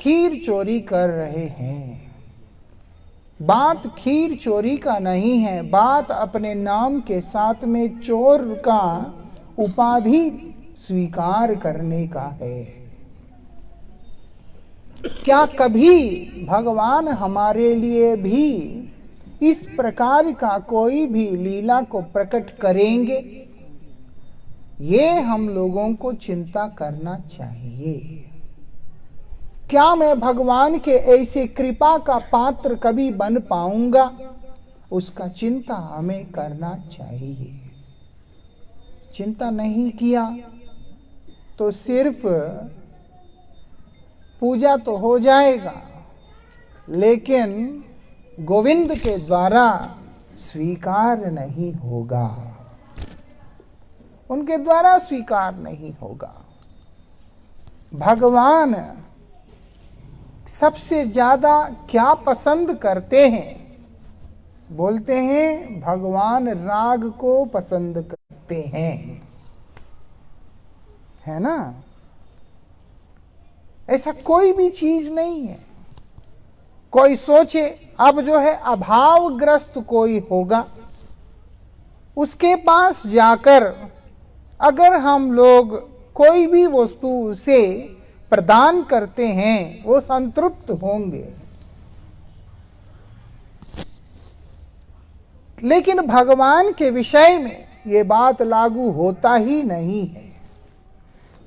खीर चोरी कर रहे हैं। बात खीर चोरी का नहीं है, बात अपने नाम के साथ में चोर का उपाधि स्वीकार करने का है। क्या कभी भगवान हमारे लिए भी इस प्रकार का कोई भी लीला को प्रकट करेंगे? ये हम लोगों को चिंता करना चाहिए। क्या मैं भगवान के ऐसे कृपा का पात्र कभी बन पाऊंगा? उसका चिंता हमें करना चाहिए। चिंता नहीं किया तो सिर्फ पूजा तो हो जाएगा, लेकिन गोविंद के द्वारा स्वीकार नहीं होगा, उनके द्वारा स्वीकार नहीं होगा। भगवान सबसे ज्यादा क्या पसंद करते हैं? बोलते हैं भगवान राग को पसंद करते हैं, है ना? ऐसा कोई भी चीज नहीं है। कोई सोचे अब जो है अभावग्रस्त कोई होगा, उसके पास जाकर अगर हम लोग कोई भी वस्तु उसे प्रदान करते हैं, वो संतृप्त होंगे। लेकिन भगवान के विषय में ये बात लागू होता ही नहीं है,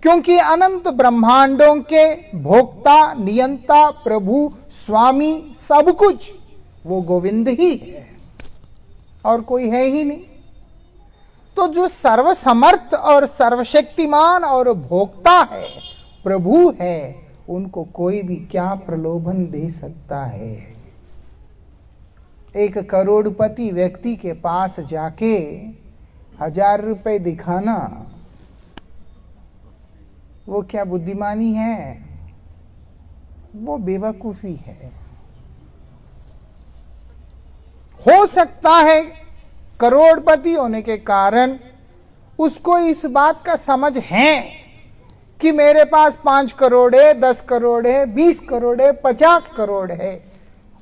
क्योंकि अनंत ब्रह्मांडों के भोक्ता, नियंता, प्रभु, स्वामी, सब कुछ वो गोविंद ही है और कोई है ही नहीं। तो जो सर्वसमर्थ और सर्वशक्तिमान और भोक्ता है, प्रभु है, उनको कोई भी क्या प्रलोभन दे सकता है? एक करोड़पति व्यक्ति के पास जाके 1000 रुपए दिखाना, वो क्या बुद्धिमानी है? वो बेवकूफी है। हो सकता है करोड़पति होने के कारण उसको इस बात का समझ है कि मेरे पास 5 करोड़ है, 10 करोड़ है, 20 करोड़ है, 50 करोड़ है।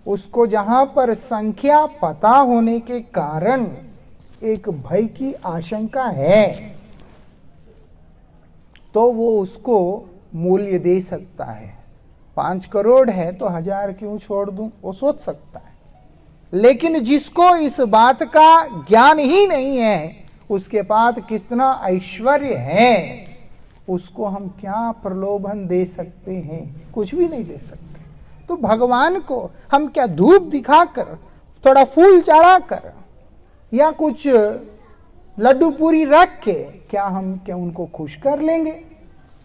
उसको जहां पर संख्या पता होने के कारण एक भय की आशंका है, तो वो उसको मूल्य दे सकता है। 5 करोड़ है तो 1000 क्यों छोड़ दूं, वो सोच सकता है। लेकिन जिसको इस बात का ज्ञान ही नहीं है, उसके पास कितना ऐश्वर्य है, उसको हम क्या प्रलोभन दे सकते हैं? कुछ भी नहीं दे सकते। तो भगवान को हम क्या धूप दिखाकर, थोड़ा फूल चढ़ाकर या कुछ लड्डू पूरी रख के क्या उनको खुश कर लेंगे?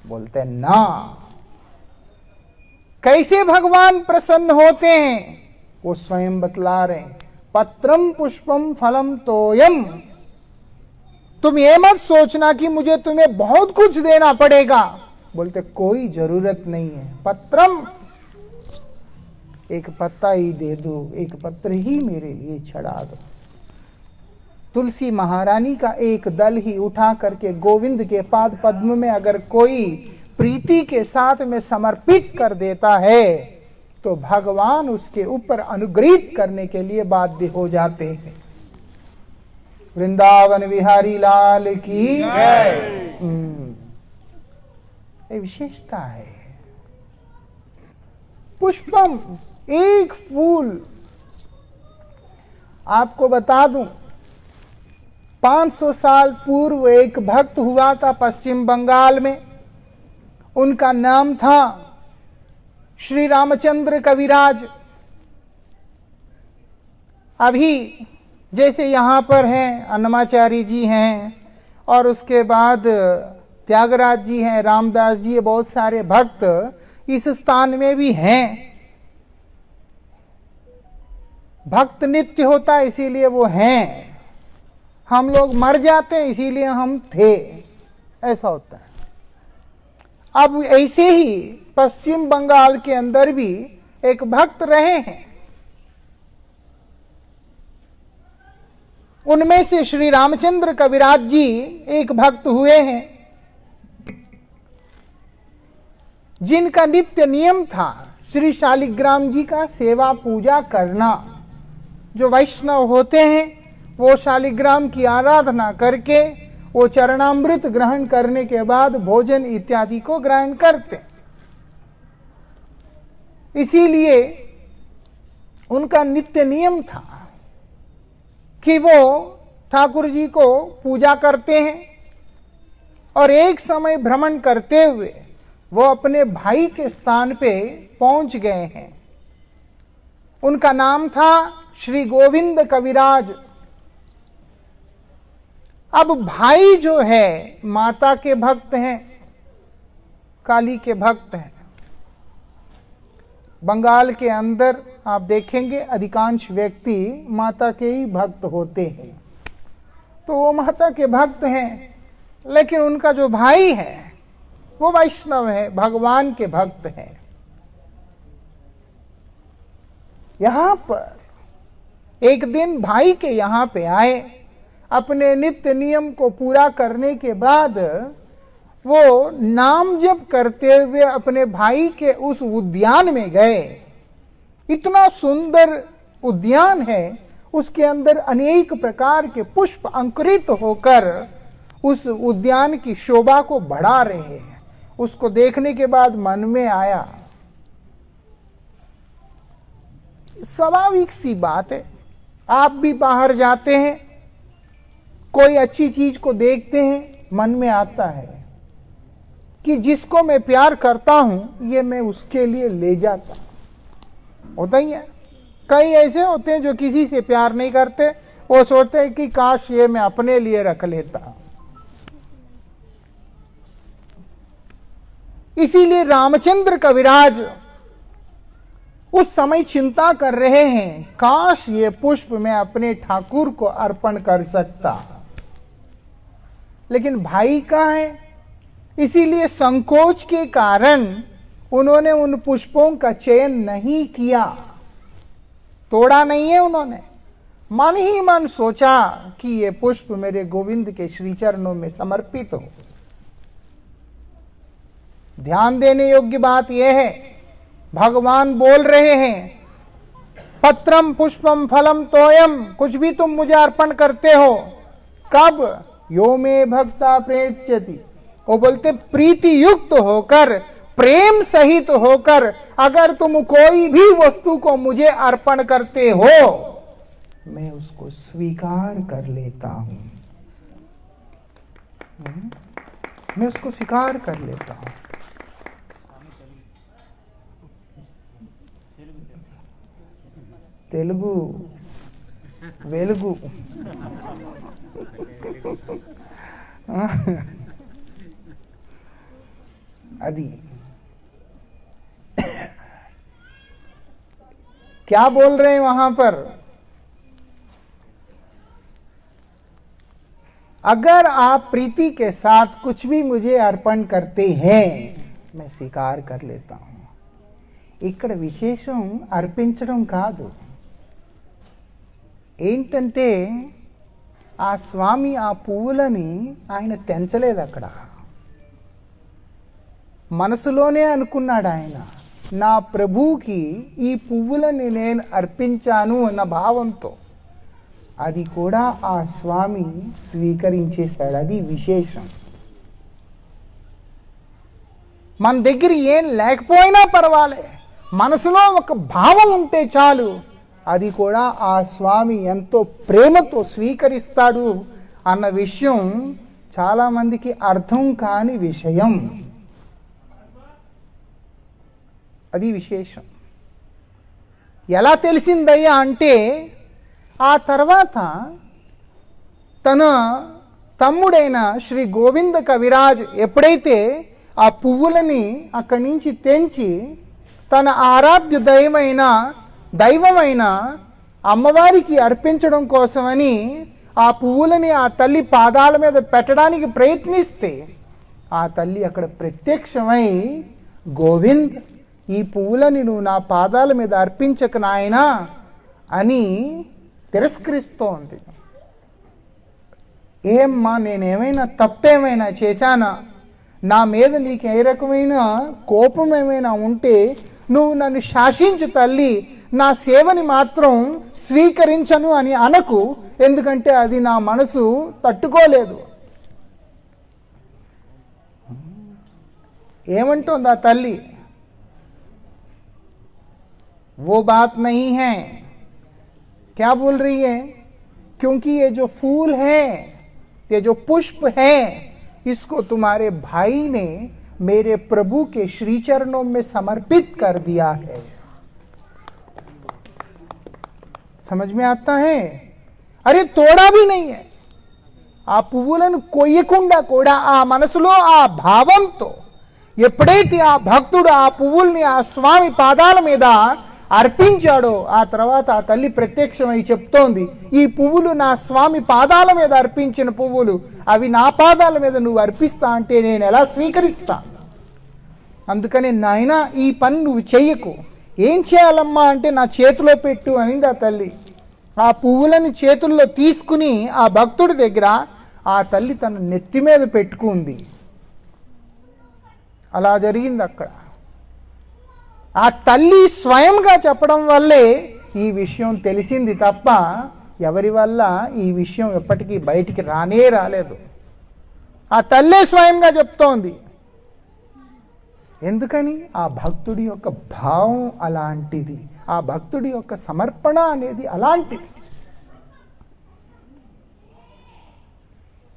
बोलते ना। कैसे भगवान प्रसन्न होते हैं वो स्वयं बतला रहे हैं। पत्रम पुष्पम फलम तोयम। तुम ये मत सोचना कि मुझे तुम्हें बहुत कुछ देना पड़ेगा। बोलते कोई जरूरत नहीं है। पत्रम, एक पत्ता ही दे दो, एक पत्र ही मेरे लिए चढ़ा दो। तुलसी महारानी का एक दल ही उठा करके गोविंद के पाद पद्म में अगर कोई प्रीति के साथ में समर्पित कर देता है, तो भगवान उसके ऊपर अनुग्रहित करने के लिए बाध्य हो जाते हैं। वृंदावन विहारी लाल की ये विशेषता है। पुष्पम, एक फूल। आपको बता दूं, 500 साल पूर्व एक भक्त हुआ था पश्चिम बंगाल में। उनका नाम था श्री रामचंद्र कविराज। अभी जैसे यहाँ पर हैं अन्नमाचार्य जी हैं, और उसके बाद त्यागराज जी हैं, रामदास जी, बहुत सारे भक्त इस स्थान में भी हैं। भक्त नित्य होता है इसीलिए वो हैं, हम लोग मर जाते हैं इसीलिए हम थे, ऐसा होता है। अब ऐसे ही पश्चिम बंगाल के अंदर भी एक भक्त रहे हैं। उनमें से श्री रामचंद्र कविराज जी एक भक्त हुए हैं, जिनका नित्य नियम था श्री शालिग्राम जी का सेवा पूजा करना। जो वैष्णव होते हैं वो शालिग्राम की आराधना करके वो चरणामृत ग्रहण करने के बाद भोजन इत्यादि को ग्रहण करते। इसीलिए उनका नित्य नियम था कि वो ठाकुर जी को पूजा करते हैं और एक समय भ्रमण करते हुए वो अपने भाई के स्थान पे पहुंच गए हैं। उनका नाम था श्री गोविंद कविराज। अब भाई जो है माता के भक्त हैं, काली के भक्त हैं। बंगाल के अंदर आप देखेंगे अधिकांश व्यक्ति माता के ही भक्त होते हैं, तो वो माता के भक्त हैं, लेकिन उनका जो भाई है वो वैष्णव है, भगवान के भक्त हैं। यहां पर एक दिन भाई के यहां पे आए, अपने नित्य नियम को पूरा करने के बाद वो नाम जप करते हुए अपने भाई के उस उद्यान में गए। इतना सुंदर उद्यान है, उसके अंदर अनेक प्रकार के पुष्प अंकुरित होकर उस उद्यान की शोभा को बढ़ा रहे हैं। उसको देखने के बाद मन में आया, स्वाभाविक सी बात है, आप भी बाहर जाते हैं, कोई अच्छी चीज को देखते हैं, मन में आता है कि जिसको मैं प्यार करता हूं ये मैं उसके लिए ले जाता। होता ही है। कई ऐसे होते हैं जो किसी से प्यार नहीं करते, वो सोचते हैं कि काश ये मैं अपने लिए रख लेता। इसीलिए रामचंद्र कविराज उस समय चिंता कर रहे हैं, काश ये पुष्प मैं अपने ठाकुर को अर्पण कर सकता, लेकिन भाई कहाँ है। इसीलिए संकोच के कारण उन्होंने उन पुष्पों का चयन नहीं किया, तोड़ा नहीं है उन्होंने। मन ही मन सोचा कि ये पुष्प मेरे गोविंद के श्री चरणों में समर्पित हो। ध्यान देने योग्य बात यह है, भगवान बोल रहे हैं, पत्रम पुष्पम फलम तोयम, कुछ भी तुम मुझे अर्पण करते हो, कब? यो मे भक्ता प्रेत्यति। वो बोलते प्रीति युक्त होकर, प्रेम सहित होकर अगर तुम कोई भी वस्तु को मुझे अर्पण करते हो, मैं उसको स्वीकार कर लेता हूं। मैं उसको स्वीकार कर लेता हूं। तेलुगु वेलुगु आदि क्या बोल रहे हैं वहां पर? अगर आप प्रीति के साथ कुछ भी मुझे अर्पण करते हैं, मैं स्वीकार कर लेता हूं। ఇక్కడ విశేషం అర్పించడం కాదు, ఏంటంటే ఆ స్వామి ఆ పువ్వులని ఆయన తెంచలేదు, అక్కడ మనసులోనే అనుకున్నాడు ఆయన, నా ప్రభువుకి ఈ పువ్వులని నేను అర్పించాను అన్న భావంతో అది కూడా ఆ స్వామి స్వీకరించేశాడు. అది విశేషం. మన దగ్గర ఏం లేకపోయినా పర్వాలే, మనసులో ఒక భావం ఉంటే చాలు, అది కూడా ఆ స్వామి ఎంతో ప్రేమతో స్వీకరిస్తాడు అన్న విషయం చాలా మందికి అర్థం కాని విషయం. అది విశేషం. ఎలా తెలిసిందయ్యా అంటే, ఆ తర్వాత తన తమ్ముడైన శ్రీ గోవింద కవిరాజ్ ఎప్పుడైతే ఆ పువ్వులని అక్కడి నుంచి తెంచి తన ఆరాధ్య దైవమైన అమ్మవారికి అర్పించడం కోసమని ఆ పువ్వులని ఆ తల్లి పాదాల మీద పెట్టడానికి ప్రయత్నిస్తే, ఆ తల్లి అక్కడ ప్రత్యక్షమై, గోవింద్, ఈ పువ్వులని నువ్వు నా పాదాల మీద అర్పించక నాయనా అని తిరస్కరిస్తోంది. ఏమ్మా, నేనేమైనా తప్పేమైనా చేశానా? నా మీద నీకు ఏ రకమైన కోపం ఏమైనా ఉంటే నువ్వు నన్ను శాసించు తల్లి, నా సేవని మాత్రం స్వీకరించను అని అనకు, ఎందుకంటే అది నా మనసు తట్టుకోలేదు. ఏమంటోంది ఆ తల్లి? वो बात नहीं है. क्या बोल रही है? क्योंकि ये जो फूल है, ये जो पुष्प है, इसको तुम्हारे भाई ने मेरे प्रभु के श्री चरणों में समर्पित कर दिया है. समझ में आता है? अरे तोड़ा भी नहीं है. ఆ పువ్వులను కొయ్యకుండా కూడా ఆ మనసులో ఆ భావంతో ఎప్పుడైతే ఆ భక్తుడు ఆ పువ్వుల్ని ఆ స్వామి పాదాల మీద అర్పించాడో, ఆ తర్వాత ఆ తల్లి ప్రత్యక్షమై చెప్తోంది, ఈ పువ్వులు నా స్వామి పాదాల మీద అర్పించిన పువ్వులు, అవి నా పాదాల మీద నువ్వు అర్పిస్తా అంటే నేను ఎలా స్వీకరిస్తా? అందుకని నాయనా ఈ పని నువ్వు చెయ్యకు. ఏం చేయాలమ్మా అంటే నా చేతిలో పెట్టు అనింది ఆ తల్లి. ఆ పువ్వులని చేతుల్లో తీసుకుని ఆ భక్తుడి దగ్గర ఆ తల్లి తన నెత్తి మీద పెట్టుకుంది. అలా జరిగింది అక్కడ. ఆ తల్లి స్వయంగా చెప్పడం వల్లే ఈ విషయం తెలిసింది తప్ప ఎవరి వల్ల ఈ విషయం ఎప్పటికీ బయటికి రానే రాలేదు. ఆ తల్లే స్వయంగా చెప్తోంది. ఎందుకని? ఆ భక్తుడి యొక్క భావం అలాంటిది, ఆ భక్తుడి యొక్క సమర్పణ అనేది అలాంటిది.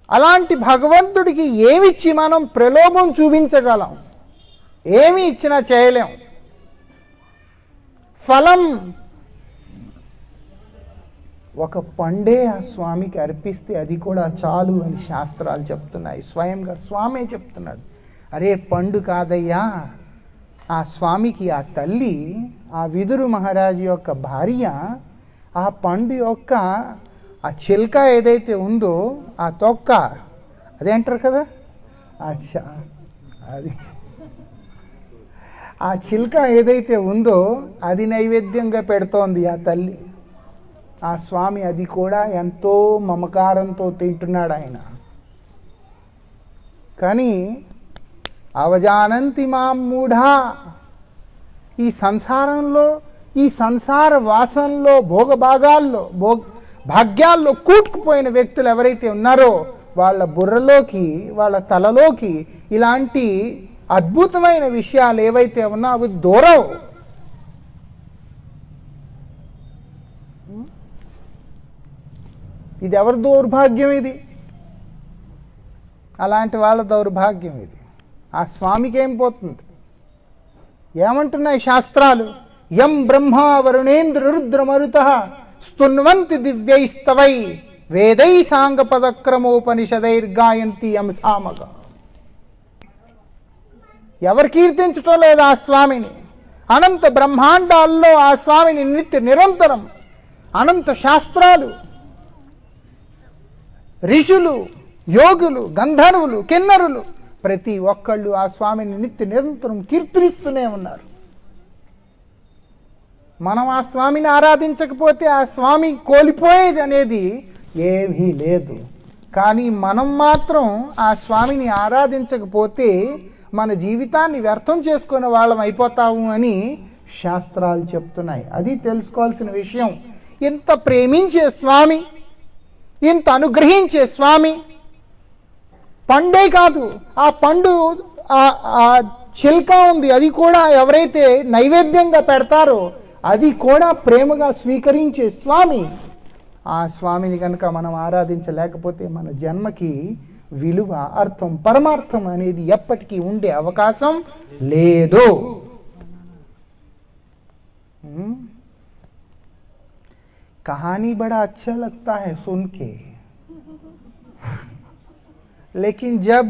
అలాంటి భగవంతుడికి ఏమిచ్చి మనం ప్రలోభం చూపించగలం? ఏమి ఇచ్చినా చేయలేం. ఫలం ఒక పండే ఆ స్వామికి అర్పిస్తే అది కూడా చాలు అని శాస్త్రాలు చెప్తున్నాయి. స్వయంగా స్వామే చెప్తున్నాడు, అరే పండు కాదయ్యా, ఆ స్వామికి ఆ తల్లి, ఆ విదురు మహారాజు యొక్క భార్య, ఆ పండు యొక్క ఆ చిల్క ఏదైతే ఉందో, ఆ తొక్క, అదే అంటారు కదా, అచ్చా అది ఆ చిల్క ఏదైతే ఉందో అది నైవేద్యంగా పెడుతోంది ఆ తల్లి. ఆ స్వామి అది కూడా ఎంతో మమకారంతో తింటున్నాడు ఆయన. కానీ అవజానంతి మాం మూఢా, ఈ సంసారంలో, ఈ సంసార వాసనలో, భోగభాగాల్లో, భాగ్యాల్లో కూటుకుపోయిన వ్యక్తులు ఎవరైతే ఉన్నారో వాళ్ళ బుర్రలోకి, వాళ్ళ తలలోకి ఇలాంటి అద్భుతమైన విషయాలు ఏవైతే ఉన్నా అవి దూరవు. ఇది ఎవరి దౌర్భాగ్యం? ఇది అలాంటి వాళ్ళ దౌర్భాగ్యం ఇది. ఆ స్వామికి ఏం పోతుంది? ఏమంటున్నాయి శాస్త్రాలు? యం బ్రహ్మ వరుణేంద్ర రుద్రమరుత స్తున్వంతి దివ్యైస్తవై వేదై సాంగ పదక్రమోపనిషదైర్గాయంతి యం సామగ. ఎవరు కీర్తించటం లేదు ఆ స్వామిని? అనంత బ్రహ్మాండాల్లో ఆ స్వామిని నిత్య నిరంతరం అనంత శాస్త్రాలు, ఋషులు, యోగులు, గంధర్వులు, కిన్నరులు ప్రతి ఒక్కళ్ళు ఆ స్వామిని నిత్య నిరంతరం కీర్తిస్తూనే ఉన్నారు. మనం ఆ స్వామిని ఆరాధించకపోతే ఆ స్వామి కోల్పోయేది అనేది ఏమీ లేదు. కానీ మనం మాత్రం ఆ స్వామిని ఆరాధించకపోతే మన జీవితాన్ని వ్యర్థం చేసుకునే వాళ్ళం అయిపోతాము అని శాస్త్రాలు చెప్తున్నాయి. అది తెలుసుకోవాల్సిన విషయం. ఇంత ప్రేమించే స్వామి, ఇంత అనుగ్రహించే స్వామి, పండే కాదు, ఆ పండు ఆ చిల్క ఉంది, అది కూడా ఎవరైతే నైవేద్యంగా పెడతారో అది కూడా ప్రేమగా స్వీకరించే స్వామి. ఆ స్వామిని కనుక మనం ఆరాధించలేకపోతే మన జన్మకి విలువ, అర్థం, పరమార్థం అనేది ఎప్పటికీ ఉండే అవకాశం లేదు. कहानी बड़ा अच्छा लगता है सुन के, लेकिन जब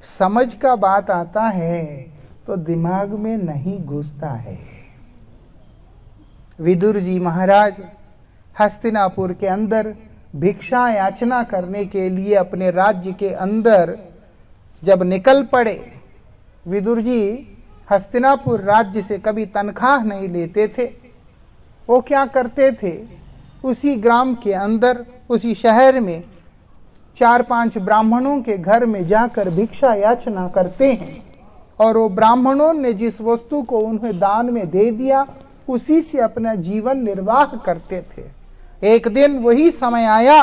समझ का बात आता है तो दिमाग में नहीं घुसता है. विदुर जी महाराज हस्तिनापुर के अंदर भिक्षा याचना करने के लिए अपने राज्य के अंदर जब निकल पड़े, विदुर जी हस्तिनापुर राज्य से कभी तनख्वाह नहीं लेते थे. वो क्या करते थे? उसी ग्राम के अंदर, उसी शहर में 4-5 ब्राह्मणों के घर में जाकर भिक्षा याचना करते हैं और वो ब्राह्मणों ने जिस वस्तु को उन्हें दान में दे दिया उसी से अपना जीवन निर्वाह करते थे। एक दिन वही समय आया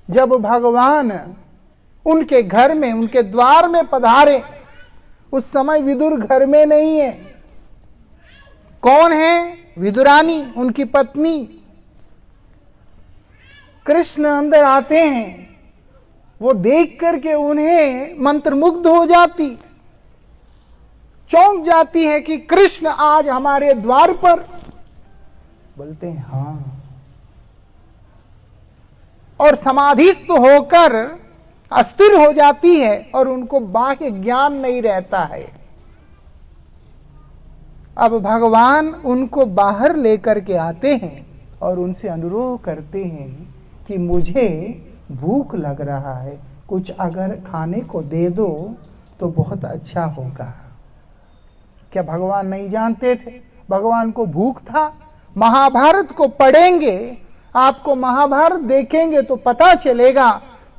जब भगवान उनके घर में, उनके द्वार में पधारे। उस समय विदुर घर में नहीं है। कौन है? विदुरानी, उनकी पत्नी। कृष्ण अंदर आते हैं, वो देख करके उन्हें मंत्रमुग्ध हो जाती, चौंक जाती है कि कृष्ण आज हमारे द्वार पर। बोलते हैं हाँ, और समाधिस्थ होकर अस्थिर हो जाती है और उनको बाह्य ज्ञान नहीं रहता है। अब भगवान उनको बाहर लेकर के आते हैं और उनसे अनुरोध करते हैं कि मुझे भूख लग रहा है, कुछ अगर खाने को दे दो तो बहुत अच्छा होगा। क्या भगवान नहीं जानते थे? भगवान को भूख था। महाभारत को पढ़ेंगे, आपको महाभारत देखेंगे तो पता चलेगा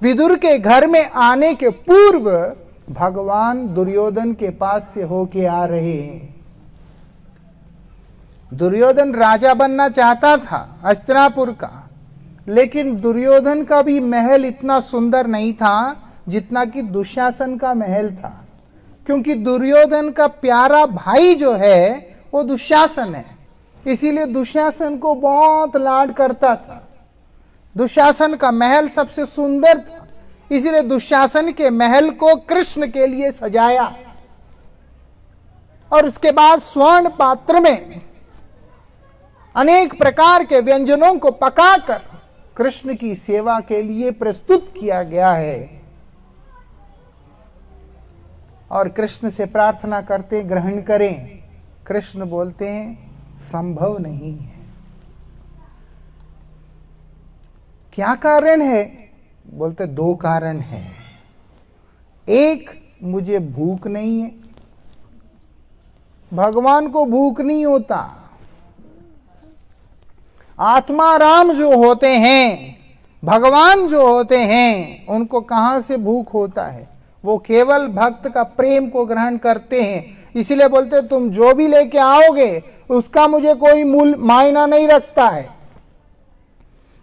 विदुर के घर में आने के पूर्व भगवान दुर्योधन के पास से होके आ रहे हैं। दुर्योधन राजा बनना चाहता था हस्तिनापुर का, लेकिन दुर्योधन का भी महल इतना सुंदर नहीं था जितना कि दुशासन का महल था, क्योंकि दुर्योधन का प्यारा भाई जो है वो दुशासन है। इसीलिए दुशासन को बहुत लाड करता था। दुशासन का महल सबसे सुंदर था, इसीलिए दुशासन के महल को कृष्ण के लिए सजाया और उसके बाद स्वर्ण पात्र में अनेक प्रकार के व्यंजनों को पकाकर कृष्ण की सेवा के लिए प्रस्तुत किया गया है। और कृष्ण से प्रार्थना करते ग्रहण करें। कृष्ण बोलते हैं संभव नहीं है। क्या कारण है? बोलते दो कारण है। एक, मुझे भूख नहीं है। भगवान को भूख नहीं होता। आत्मा राम जो होते हैं, भगवान जो होते हैं, उनको कहां से भूख होता है? वो केवल भक्त का प्रेम को ग्रहण करते हैं। इसलिए बोलते तुम जो भी लेके आओगे उसका मुझे कोई मूल मायना नहीं रखता है।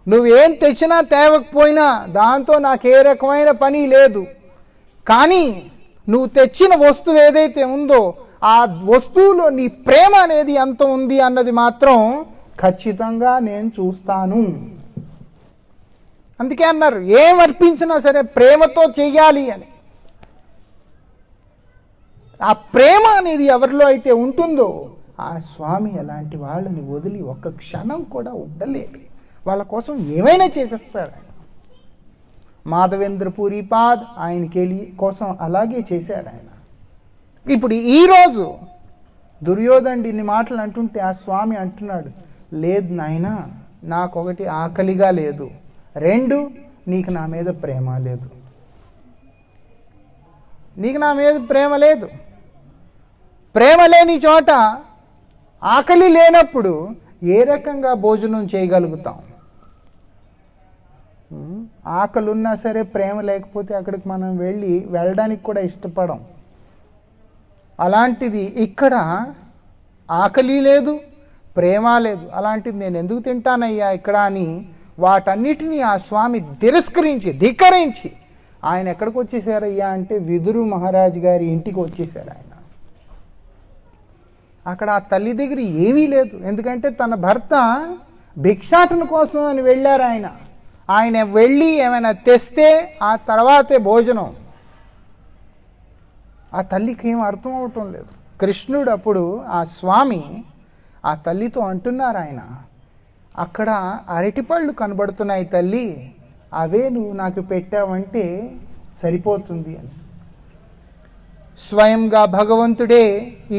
నువ్వేం తెచ్చినా తేవకపోయినా దాంతో నాకే రకమైన పని లేదు, కానీ నువ్వు తెచ్చిన వస్తువు ఏదైతే ఉందో ఆ వస్తువులో నీ ప్రేమ అనేది ఎంత ఉంది అన్నది మాత్రం ఖచ్చితంగా నేను చూస్తాను. అందుకే అన్నారు ఏం అర్పించినా సరే ప్రేమతో చెయ్యాలి అని. ఆ ప్రేమ అనేది ఎవరిలో అయితే ఉంటుందో ఆ స్వామి అలాంటి వాళ్ళని వదిలి ఒక్క క్షణం కూడా ఉండలేడు. వాళ్ళ కోసం ఏమైనా చేసేస్తాడు ఆయన. మాధవేంద్ర పూరిపాద్ ఆయనకి కోసం అలాగే చేశారు ఆయన. ఇప్పుడు ఈరోజు దుర్యోధనుడు ఇన్ని మాటలు అంటుంటే ఆ స్వామి అంటున్నాడు, లేదు నాయనా, నాకొకటి ఆకలిగా లేదు, రెండు నీకు నా మీద ప్రేమ లేదు. నీకు నా మీద ప్రేమ లేదు. ప్రేమ లేని చోట, ఆకలి లేనప్పుడు ఏ రకంగా భోజనం చేయగలుగుతాం? ఆకలి ఉన్నా సరే ప్రేమ లేకపోతే అక్కడికి మనం వెళ్ళడానికి కూడా ఇష్టపడం. అలాంటిది ఇక్కడ ఆకలి లేదు, ప్రేమ లేదు. అలాంటిది నేను ఎందుకు తింటానయ్యా ఇక్కడ అని వాటన్నిటినీ ఆ స్వామి తిరస్కరించి, ధిక్కరించి ఆయన ఎక్కడికి వచ్చేసారయ్యా అంటే విదురు మహారాజు గారి ఇంటికి వచ్చేసారు ఆయన. అక్కడ ఆ తల్లి దగ్గర ఏమీ లేదు, ఎందుకంటే తన భర్త భిక్షాటన కోసం అని వెళ్ళారు ఆయన. ఆయన వెళ్ళి ఏమైనా తెస్తే ఆ తర్వాతే భోజనం. ఆ తల్లికి ఏం అర్థం అవటం లేదు. కృష్ణుడు అప్పుడు ఆ స్వామి ఆ తల్లితో అంటున్నారు ఆయన, అక్కడ అరటిపళ్ళు కనబడుతున్నాయి తల్లి, అవే నువ్వు నాకు పెట్టావంటే సరిపోతుంది అని. స్వయంగా భగవంతుడే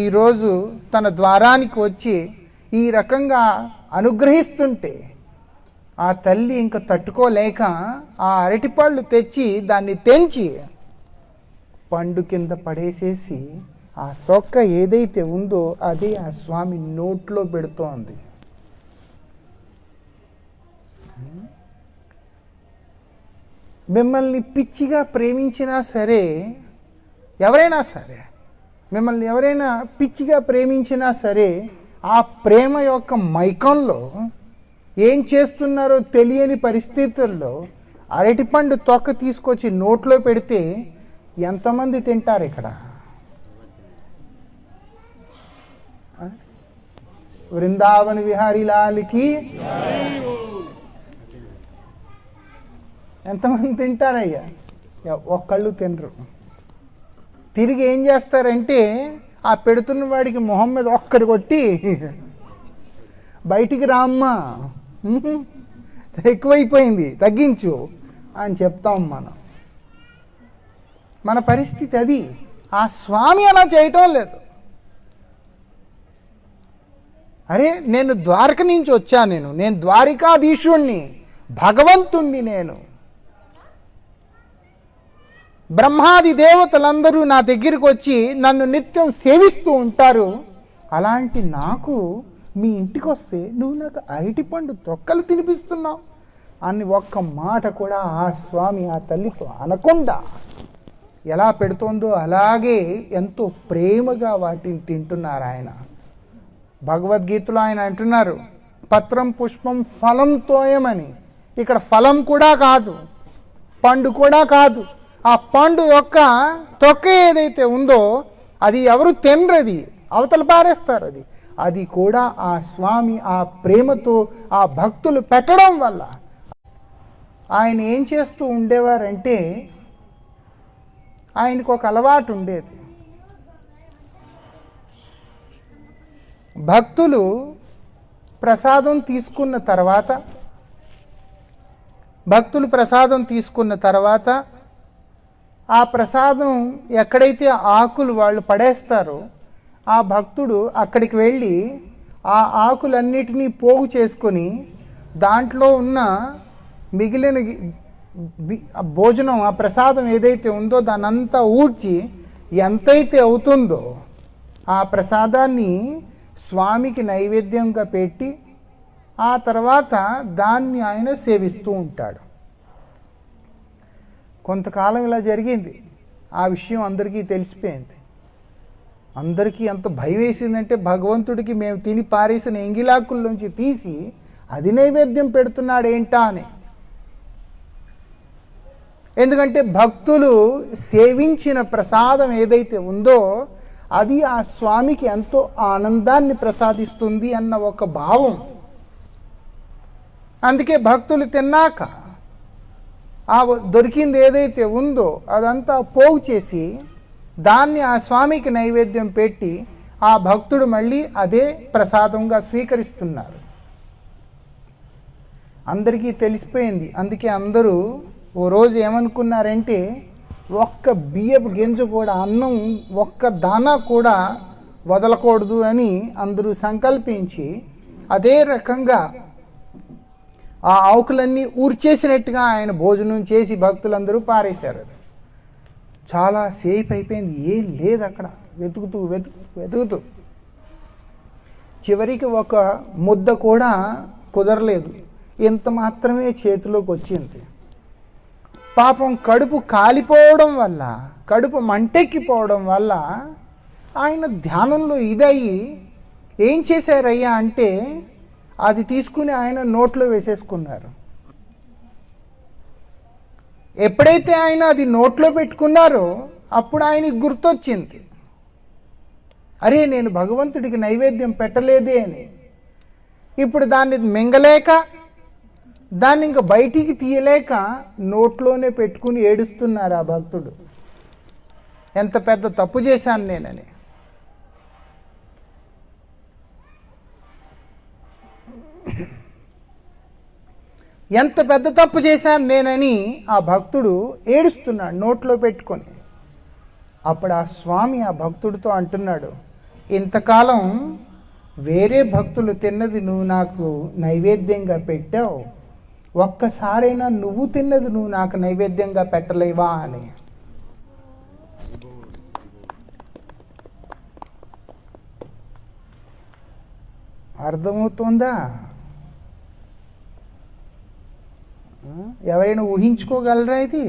ఈరోజు తన ద్వారానికి వచ్చి ఈ రకంగా అనుగ్రహిస్తుంటే ఆ తల్లి ఇంకా తట్టుకోలేక ఆ అరటిపళ్ళు తెచ్చి దాన్ని తెంచి పండు కింద పడేసేసి ఆ తొక్క ఏదైతే ఉందో అదే ఆ స్వామి నోట్లో పెడుతోంది. మిమ్మల్ని పిచ్చిగా ప్రేమించినా సరే, ఎవరైనా సరే మిమ్మల్ని ఎవరైనా పిచ్చిగా ప్రేమించినా సరే ఆ ప్రేమ యొక్క మైకంలో ఏం చేస్తున్నారో తెలియని పరిస్థితుల్లో అరటిపండు తొక్క తీసుకొచ్చి నోట్లో పెడితే ఎంతమంది తింటారు ఇక్కడ? వృందావన విహారీ లాల్కి ఎంతమంది తింటారయ్యా? ఒక్కళ్ళు తినరు. తిరిగి ఏం చేస్తారంటే ఆ పెడుతున్న వాడికి మొహం మీద ఒక్కడి కొట్టి బయటికి రామ్మా, ఎక్కువైపోయింది తగ్గించు అని చెప్తాం మనం. మన పరిస్థితి అది. ఆ స్వామి అలా చేయటం లేదు. అరే నేను ద్వారక నుంచి వచ్చా, నేను ద్వారికాధీశుణ్ణి, భగవంతుణ్ణి. నేను బ్రహ్మాది దేవతలందరూ నా దగ్గరికి వచ్చి నన్ను నిత్యం సేవిస్తూ ఉంటారు. అలాంటి నాకు మీ ఇంటికి వస్తే నువ్వు నాకు అరటిపండు తొక్కలు తినిపిస్తున్నావు అని ఒక్క మాట కూడా ఆ స్వామి ఆ తల్లితో అనకుండా ఎలా పెడుతోందో అలాగే ఎంతో ప్రేమగా వాటిని తింటున్నారు ఆయన. భగవద్గీతలో ఆయన అంటున్నారు, పత్రం పుష్పం ఫలం తోయమని. ఇక్కడ ఫలం కూడా కాదు, పండు కూడా కాదు. ఆ పండు యొక్క తొక్క ఏదైతే ఉందో అది ఎవరు తినరది, అవతల పారేస్తారు. అది కూడా ఆ స్వామి ఆ ప్రేమతో ఆ భక్తులు పెట్టడం వల్ల. ఆయన ఏం చేస్తూ ఉండేవారంటే ఆయనకు ఒక అలవాటు ఉండేది. భక్తులు ప్రసాదం తీసుకున్న తర్వాత ఆ ప్రసాదం ఎక్కడైతే ఆకులు వాళ్ళు పడేస్తారో ఆ భక్తుడు అక్కడికి వెళ్ళి ఆ ఆకులన్నిటినీ పోగు చేసుకొని దాంట్లో ఉన్న మిగిలిన భోజనం ఆ ప్రసాదం ఏదైతే ఉందో దానంతా ఊడ్చి ఎంతైతే అవుతుందో ఆ ప్రసాదాన్ని స్వామికి నైవేద్యంగా పెట్టి ఆ తర్వాత దాన్ని ఆయన సేవిస్తూ ఉంటాడు. కొంతకాలం ఇలా జరిగింది. ఆ విషయం అందరికీ తెలిసిపోయింది. అందరికీ ఎంత భయం వేసిందంటే భగవంతుడికి మేము తిని పారేసిన ఎంగిలాకుల్లోంచి తీసి అది నైవేద్యం పెడుతున్నాడు ఏంటా అని. ఎందుకంటే భక్తులు సేవించిన ప్రసాదం ఏదైతే ఉందో అది ఆ స్వామికి ఎంతో ఆనందాన్ని ప్రసాదిస్తుంది అన్న ఒక భావం. అందుకే భక్తులు తిన్నాక ఆ దొరికింది ఏదైతే ఉందో అదంతా పోగు చేసి దాన్ని ఆ స్వామికి నైవేద్యం పెట్టి ఆ భక్తుడు మళ్ళీ అదే ప్రసాదంగా స్వీకరిస్తున్నారు. అందరికీ తెలిసిపోయింది. అందుకే అందరూ ఓ రోజు ఏమనుకున్నారంటే ఒక్క బియ్యపు గింజ కూడా, అన్నం ఒక్క దానా కూడా వదలకూడదు అని అందరూ సంకల్పించి అదే రకంగా ఆ ఆకులన్నీ ఊర్చేసినట్టుగా ఆయన భోజనం చేసి భక్తులందరూ పారేశారు. చాలా సేఫ్ అయిపోయింది, ఏం లేదు అక్కడ. వెతుకుతూ చివరికి ఒక ముద్ద కూడా కుదరలేదు. ఇంత మాత్రమే చేతిలోకి వచ్చింది. పాపం కడుపు కాలిపోవడం వల్ల, కడుపు మంటెక్కిపోవడం వల్ల ఆయన ధ్యానంలో ఇదయ్యి ఏం చేశారయ్యా అంటే అది తీసుకుని ఆయన నోట్లో వేసేసుకున్నారు. ఎప్పుడైతే ఆయన అది నోట్లో పెట్టుకున్నారో అప్పుడు ఆయనకి గుర్తొచ్చింది, అరే నేను భగవంతుడికి నైవేద్యం పెట్టలేదే అని. ఇప్పుడు దాన్ని మింగలేక దాన్ని ఇంకా బయటికి తీయలేక నోట్లోనే పెట్టుకుని ఏడుస్తున్నారు ఆ భక్తుడు. ఎంత పెద్ద తప్పు చేశాను నేనని. ఎంత పెద్ద తప్పు చేశాను నేనని ఆ భక్తుడు ఏడుస్తున్నాడు నోట్లో పెట్టుకొని. అప్పుడు ఆ స్వామి ఆ భక్తుడితో అంటున్నాడు, ఇంతకాలం వేరే భక్తులు తిన్నది నువ్వు నాకు నైవేద్యంగా పెట్టావు, ఒక్కసారైనా నువ్వు తిన్నది నువ్వు నాకు నైవేద్యంగా పెట్టలేవా అని. అర్థమవుతుందా? ఎవరైనా ఊహించుకోగలరా ఇది?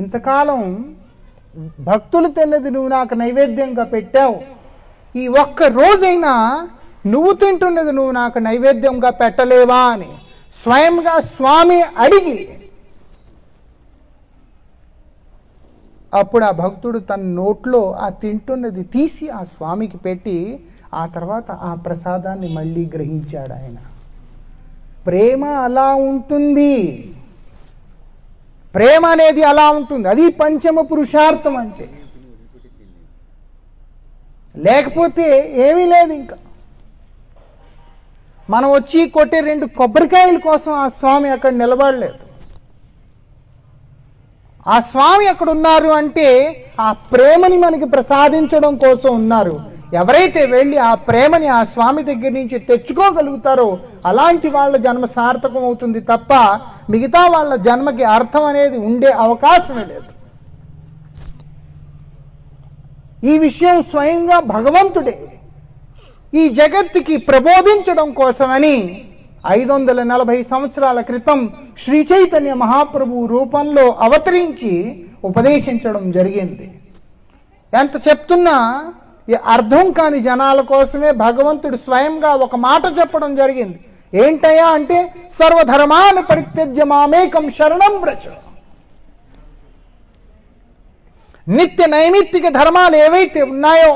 ఇంతకాలం భక్తులు తిన్నది నువ్వు నాకు నైవేద్యంగా పెట్టావు, ఈ ఒక్క రోజైనా నువ్వు తింటున్నది నువ్వు నాకు నైవేద్యంగా పెట్టలేవా అని స్వయంగా స్వామి అడిగి, అప్పుడు ఆ భక్తుడు తన నోట్లో ఆ తింటున్నది తీసి ఆ స్వామికి పెట్టి ఆ తర్వాత ఆ ప్రసాదాన్ని మళ్ళీ గ్రహించాడు ఆయన. ప్రేమ అలా ఉంటుంది, ప్రేమ అనేది అలా ఉంటుంది. అది పంచమ పురుషార్థం అంటే. లేకపోతే ఏమీ లేదు. ఇంకా మనం వచ్చి కొట్టే 2 కొబ్బరికాయల కోసం ఆ స్వామి అక్కడ నిలబడలేదు. ఆ స్వామి అక్కడ ఉన్నారు అంటే ఆ ప్రేమని మనకి ప్రసాదించడం కోసం ఉన్నారు. ఎవరైతే వెళ్ళి ఆ ప్రేమని ఆ స్వామి దగ్గర నుంచి తెచ్చుకోగలుగుతారో అలాంటి వాళ్ళ జన్మ సార్థకం అవుతుంది తప్ప మిగతా వాళ్ళ జన్మకి అర్థం అనేది ఉండే అవకాశమే లేదు. ఈ విషయం స్వయంగా భగవంతుడే ఈ జగత్తుకి ప్రబోధించడం కోసమని 540 సంవత్సరాల క్రితం శ్రీ చైతన్య మహాప్రభు రూపంలో అవతరించి ఉపదేశించడం జరిగింది. ఎంత చెప్తున్నా అర్థం కాని జనాల కోసమే భగవంతుడు స్వయంగా ఒక మాట చెప్పడం జరిగింది. ఏంటయ్యా అంటే, సర్వధర్మాన్ని పరిత్యజ్య మామేకం శరణం వ్రజ. నిత్య నైమిత్తిక ధర్మాలు ఏవైతే ఉన్నాయో,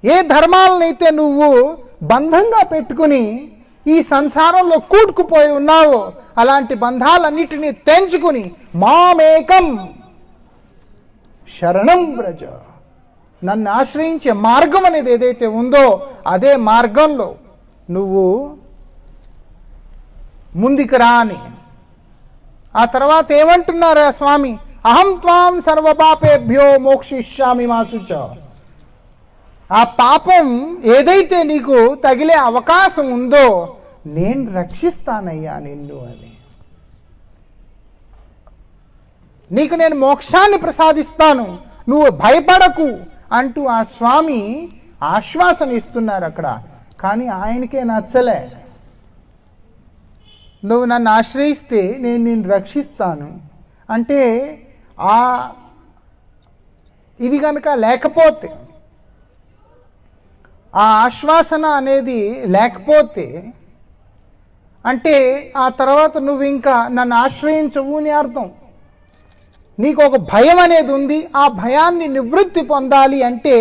ఏ ధర్మాలనైతే నువ్వు బంధంగా పెట్టుకుని ఈ సంసారంలో కూడుకుపోయి ఉన్నావో అలాంటి బంధాలన్నిటినీ తెంచుకుని మామేకం శరణం వ్రజ, నన్ను ఆశ్రయించే మార్గం అనేది ఏదైతే ఉందో అదే మార్గంలో నువ్వు ముందుకు రా అని. ఆ తర్వాత ఏమంటున్నారు ఆ స్వామి, అహం త్వాం సర్వపాపేభ్యో మోక్షయిష్యామి మా శుచ. ఆ పాపం ఏదైతే నీకు తగిలే అవకాశం ఉందో నేను రక్షిస్తానయ్యా నిన్ను అని, నీకు నేను మోక్షాన్ని ప్రసాదిస్తాను, నువ్వు భయపడకు అంటూ ఆ స్వామి ఆశ్వాసన ఇస్తున్నారు అక్కడ. కానీ ఆయనకే నచ్చలే. నువ్వు నన్ను ఆశ్రయిస్తే నేను నిన్ను రక్షిస్తాను అంటే ఇది కనుక లేకపోతే, ఆ ఆశ్వాసన అనేది లేకపోతే అంటే ఆ తర్వాత నువ్వు ఇంకా నన్ను ఆశ్రయించవు అని అర్థం. నీకు ఒక భయం అనేది ఉంది, ఆ భయాన్ని నివృత్తి పొందాలి అంటే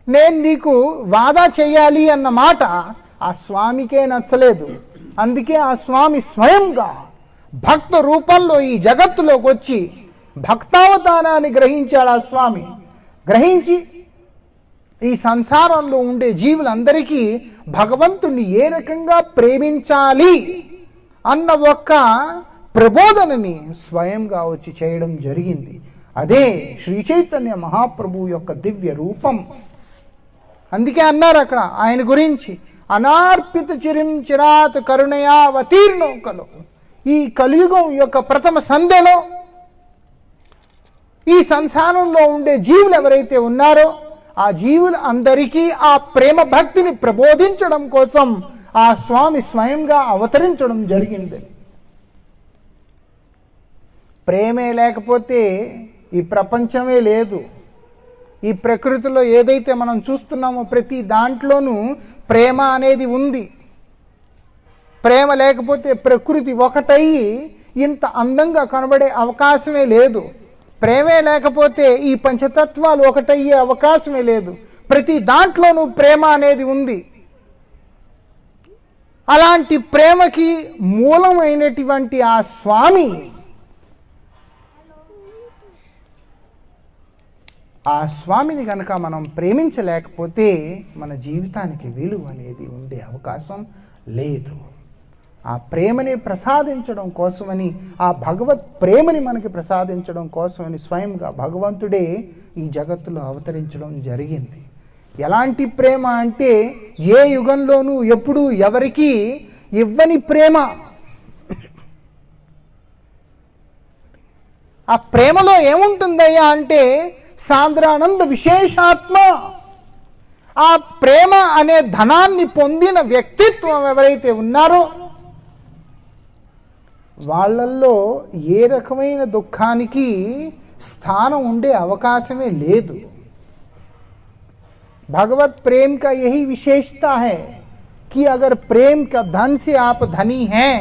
నేను నీకు వాదా చేయాలి అన్న మాట ఆ స్వామికే నచ్చలేదు. అందుకే ఆ స్వామి స్వయంగా భక్త రూపంలో ఈ జగత్తులోకి వచ్చి భక్తావతారాన్ని గ్రహించాడు. ఆ స్వామి గ్రహించి ఈ సంసారంలో ఉండే జీవులందరికీ భగవంతుణ్ణి ఏ రకంగా ప్రేమించాలి అన్న ఒక్క ప్రబోధనని స్వయంగా వచ్చి చేయడం జరిగింది. అదే శ్రీ చైతన్య మహాప్రభు యొక్క దివ్య రూపం. అందుకే అన్నారు అక్కడ ఆయన గురించి, అనార్పిత చిరిం చిరాత్ కరుణయా అవతీర్ణం కలు. ఈ కలియుగం యొక్క ప్రథమ సంధ్యలో ఈ సంసారంలో ఉండే జీవులు ఎవరైతే ఉన్నారో ఆ జీవులు అందరికీ ఆ ప్రేమ భక్తిని ప్రబోధించడం కోసం ఆ స్వామి స్వయంగా అవతరించడం జరిగింది. ప్రేమే లేకపోతే ఈ ప్రపంచమే లేదు. ఈ ప్రకృతిలో ఏదైతే మనం చూస్తున్నామో ప్రతి దాంట్లోనూ ప్రేమ అనేది ఉంది. ప్రేమ లేకపోతే ప్రకృతి ఒకటయ్యి ఇంత అందంగా కనబడే అవకాశమే లేదు. ప్రేమే లేకపోతే ఈ పంచతత్వాలు ఒకటయ్యే అవకాశమే లేదు. ప్రతి దాంట్లోనూ ప్రేమ అనేది ఉంది. అలాంటి ప్రేమకి మూలమైనటువంటి ఆ స్వామి, ఆ స్వామిని కనుక మనం ప్రేమించలేకపోతే మన జీవితానికి విలువ అనేది ఉండే అవకాశం లేదు. ఆ ప్రేమని ప్రసాదించడం కోసమని, ఆ భగవత్ ప్రేమని మనకి ప్రసాదించడం కోసమని స్వయంగా భగవంతుడే ఈ జగత్తులో అవతరించడం జరిగింది. ఎలాంటి ప్రేమ అంటే ఏ యుగంలోనూ ఎప్పుడూ ఎవరికి ఇవ్వని ప్రేమ. ఆ ప్రేమలో ఏముంటుందయ్యా అంటే సాంద్రానంద విశేషాత్మ. ఆ ప్రేమ అనే ధనాన్ని పొందిన వ్యక్తిత్వం ఎవరైతే ఉన్నారో వాళ్ళల్లో ఏ రకమైన దుఃఖానికి స్థానం ఉండే అవకాశమే లేదు. भगवत प्रेम का यही विशेषता है कि अगर प्रेम का धन से आप धनी हैं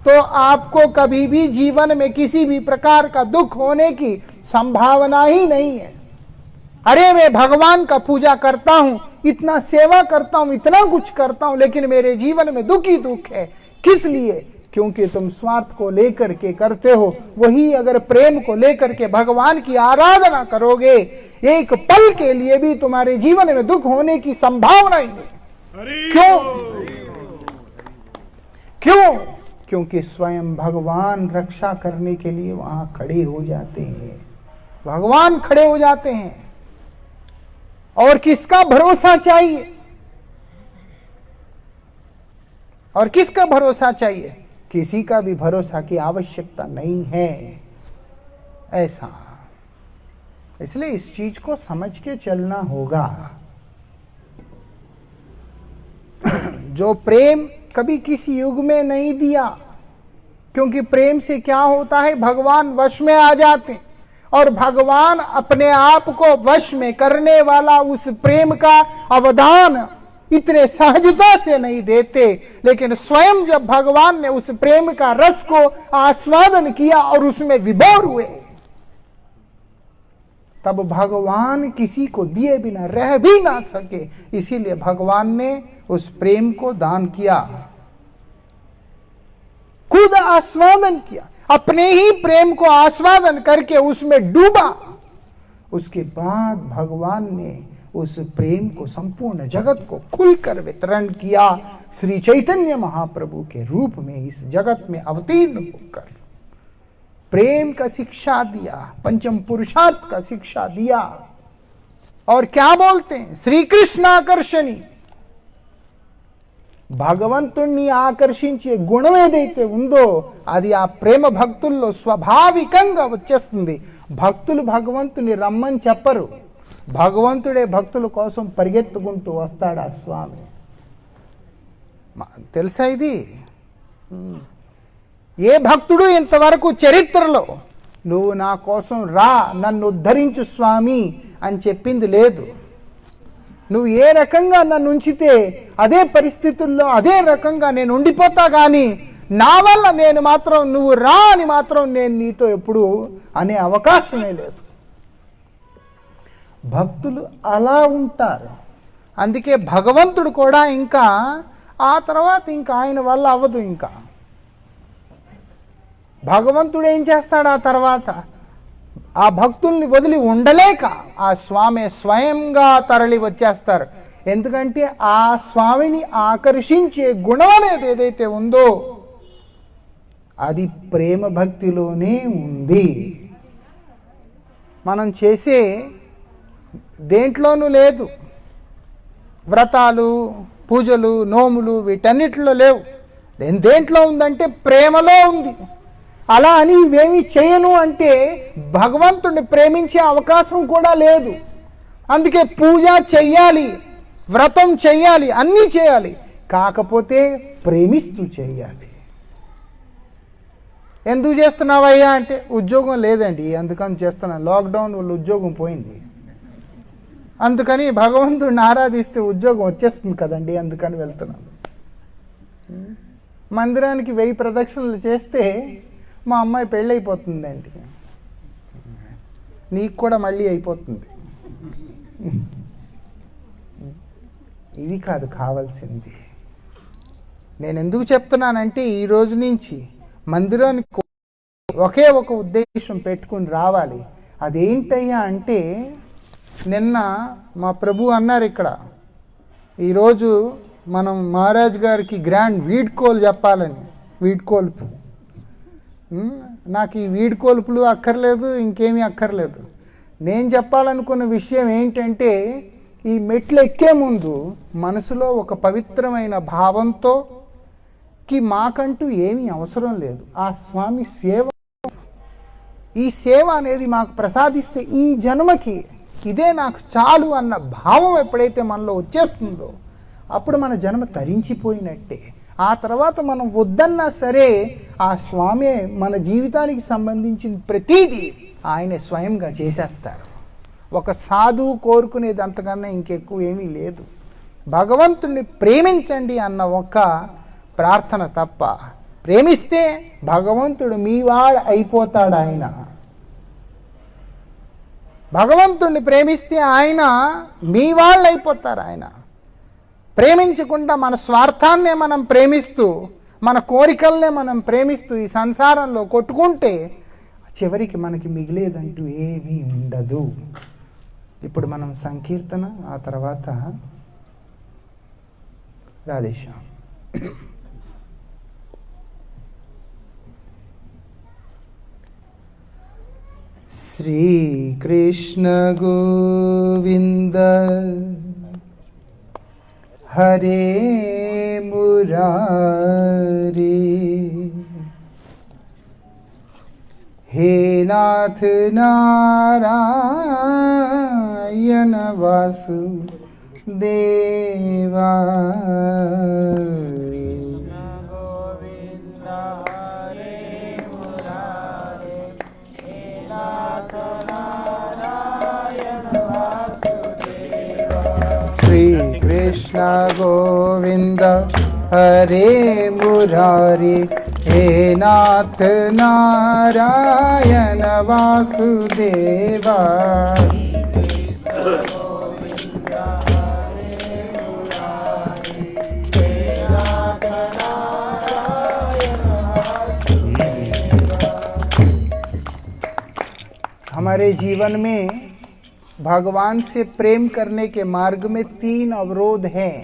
तो आपको कभी भी जीवन में किसी भी प्रकार का दुख होने की संभावना ही नहीं है. अरे मैं भगवान का पूजा करता हूं, इतना सेवा करता हूं, इतना कुछ करता हूं, लेकिन मेरे जीवन में दुख ही दुख है. किस लिए? क्योंकि तुम स्वार्थ को लेकर के करते हो. वही अगर प्रेम को लेकर के भगवान की आराधना करोगे, एक पल के लिए भी तुम्हारे जीवन में दुख होने की संभावना ही नहीं. क्यों? क्यों? क्योंकि स्वयं भगवान रक्षा करने के लिए वहां खड़े हो जाते हैं. भगवान खड़े हो जाते हैं. और किसका भरोसा चाहिए? और किसका भरोसा चाहिए? किसी का भी भरोसा की आवश्यकता नहीं है. ऐसा, इसलिए इस चीज को समझ के चलना होगा. जो प्रेम कभी किसी युग में नहीं दिया, क्योंकि प्रेम से क्या होता है, भगवान वश में आ जाते हैं. और भगवान अपने आप को वश में करने वाला उस प्रेम का अवदान इतने सहजता से नहीं देते. लेकिन स्वयं जब भगवान ने उस प्रेम का रस को आस्वादन किया और उसमें विभोर हुए, तब भगवान किसी को दिए बिना रह भी ना सके. इसीलिए भगवान ने उस प्रेम को दान किया, खुद आस्वादन किया, अपने ही प्रेम को आस्वादन करके उसमें डूबा. उसके बाद भगवान ने उस प्रेम को संपूर्ण जगत को खुलकर वितरण किया. श्री चैतन्य महाप्रभु के रूप में इस जगत में अवतीर्ण होकर प्रेम का शिक्षा दिया, पंचम पुरुषार्थ का शिक्षा दिया. और क्या बोलते हैं? श्री कृष्ण आकर्षणी. భగవంతుణ్ణి ఆకర్షించే గుణం ఏదైతే ఉందో అది ఆ ప్రేమ భక్తుల్లో స్వాభావికంగా వచ్చేస్తుంది. భక్తులు భగవంతుని రమ్మని చెప్పరు, భగవంతుడే భక్తుల కోసం పరిగెత్తుకుంటూ వస్తాడు ఆ స్వామి. తెలుసా ఇది? ఏ భక్తుడు ఇంతవరకు చరిత్రలో నువ్వు నా కోసం రా, నన్ను ఉద్ధరించు స్వామి అని చెప్పింది లేదు. నువ్వు ఏ రకంగా నన్ను ఉంచితే అదే పరిస్థితుల్లో అదే రకంగా నేను ఉండిపోతా, కానీ నా వల్ల నేను మాత్రం నువ్వు రా అని మాత్రం నేను నీతో ఎప్పుడు అనే అవకాశమే లేదు. భక్తులు అలా ఉంటారు. అందుకే భగవంతుడు కూడా ఇంకా ఆ తర్వాత ఇంకా ఆయన వల్ల అవ్వదు. ఇంకా భగవంతుడు ఏం చేస్తాడు ఆ తర్వాత? ఆ భక్తుల్ని వదిలి ఉండలేక ఆ స్వామి స్వయంగా తరలి వచ్చేస్తారు. ఎందుకంటే ఆ స్వామిని ఆకర్షించే గుణం అనేది ఏదైతే ఉందో అది ప్రేమ భక్తిలోనే ఉంది. మనం చేసే దేంట్లోనూ లేదు. వ్రతాలు, పూజలు, నోములు వీటన్నిటిలో లేవు. దేంట్లో ఉందంటే ప్రేమలో ఉంది. అలా అని ఇవేమి చేయను అంటే భగవంతుడిని ప్రేమించే అవకాశం కూడా లేదు. అందుకే పూజ చెయ్యాలి, వ్రతం చెయ్యాలి, అన్నీ చేయాలి, కాకపోతే ప్రేమిస్తూ చేయాలి. ఎందుకు చేస్తున్నావయ్యా అంటే ఉద్యోగం లేదండి అందుకని చేస్తున్నాను, లాక్డౌన్ వల్ల ఉద్యోగం పోయింది, అందుకని భగవంతుడిని ఆరాధిస్తే ఉద్యోగం వచ్చేస్తుంది కదండి అందుకని వెళ్తున్నాను. మందిరానికి 1000 ప్రదక్షిణలు చేస్తే మా అమ్మాయి పెళ్ళైపోతుందండి, నీకు కూడా మళ్ళీ అయిపోతుంది. ఇవి కాదు కావాల్సింది. నేను ఎందుకు చెప్తున్నానంటే ఈ రోజు నుంచి మందిరానికి ఒకే ఒక ఉద్దేశం పెట్టుకుని రావాలి. అదేంటయ్యా అంటే నిన్న మా ప్రభు అన్నారు ఇక్కడ, ఈరోజు మనం మహారాజ్ గారికి గ్రాండ్ వీడ్కోలు చెప్పాలని. వీడ్కోల్పు నాకు ఈ వీడ్కోల్పులు అక్కర్లేదు, ఇంకేమీ అక్కర్లేదు. నేను చెప్పాలనుకున్న విషయం ఏంటంటే ఈ మెట్లు ఎక్కే ముందు మనసులో ఒక పవిత్రమైన భావంతో మాకంటూ ఏమీ అవసరం లేదు, ఆ స్వామి సేవ, ఈ సేవ అనేది మాకు ప్రసాదిస్తే ఈ జన్మకి ఇదే నాకు చాలు అన్న భావం ఎప్పుడైతే మనలో వచ్చేస్తుందో అప్పుడు మన జన్మ తరించిపోయినట్టే. ఆ తర్వాత మనం వద్దన్నా సరే ఆ స్వామి మన జీవితానికి సంబంధించిన ప్రతీది ఆయనే స్వయంగా చేసేస్తారు. ఒక సాధువు కోరుకునేది అంతకన్నా ఇంకెక్కువ ఏమీ లేదు. భగవంతుణ్ణి ప్రేమించండి అన్న ఒక ప్రార్థన తప్ప. ప్రేమిస్తే భగవంతుడు మీవాడు అయిపోతాడు. ఆయన భగవంతుణ్ణి ప్రేమిస్తే ఆయన మీ వాళ్ళు అయిపోతారు. ఆయన ప్రేమించకుండా మన స్వార్థాన్నే మనం ప్రేమిస్తూ, మన కోరికల్నే మనం ప్రేమిస్తూ ఈ సంసారంలో కొట్టుకుంటే చివరికి మనకి మిగిలేదంటూ ఏమీ ఉండదు. ఇప్పుడు మనం సంకీర్తన, ఆ తర్వాత రాధేశ్యాం. శ్రీకృష్ణ గోవింద హరే మురారి, हे नाथ नारायण वासुदेवा, श्री कृष्ण गोविंद हरे मुरारी, हे नाथ नारायण वासुदेवा। हमारे जीवन में भगवान से प्रेम करने के मार्ग में 3 अवरोध हैं।